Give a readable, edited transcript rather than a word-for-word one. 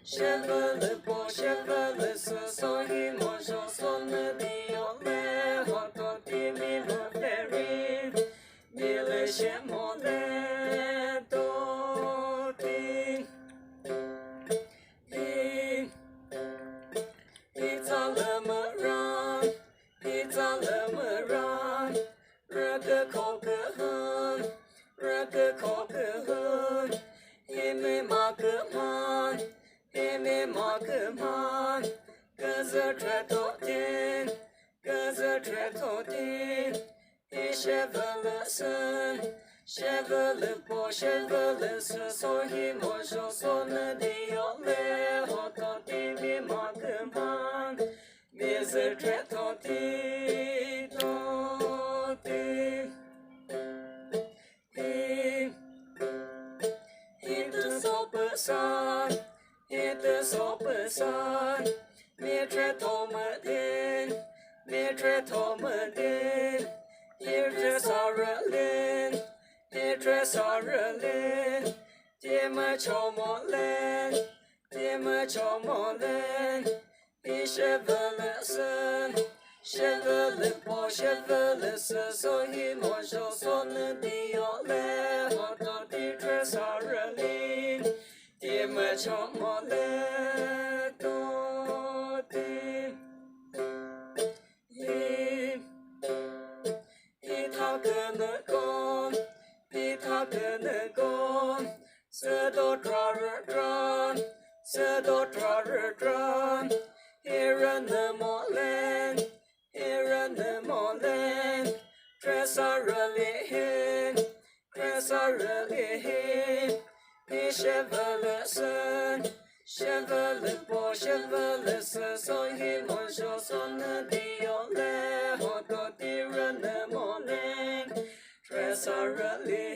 Chevele po chevele se so hi mo jo so ne di yo le ho to ti mi no feri mi le she mo le to ti pizza le me ran pizza le me ran re ke ko ke hun re ke ko ke hun hi me ma ke man Eme makaman, gaza tretotin, gaza tretotin, chevala sun, chevala po chevala sun, so he mojo son dio le hoto tibi makaman, gaza tretotin, totin, he the sober sun. It is open sun, Mitra Tomadin, Mitra Tomadin, Mitra Saralin, Mitra Saralin, Dima Chomolin, Dima Chomolin, Ishavalison, Chevalin, Chevalison, so he mojo son diole, Hoto Ditra Saralin. Tima chomole to tim Ita kene kon Ita kene kon Se do dran Se do dran Ira ne molen Ira ne molen Tresaralihin Tresaralihin Chevele sun, chevele po chevele sun, so he mojo son dio le, hoto tira ne molen, tresarali.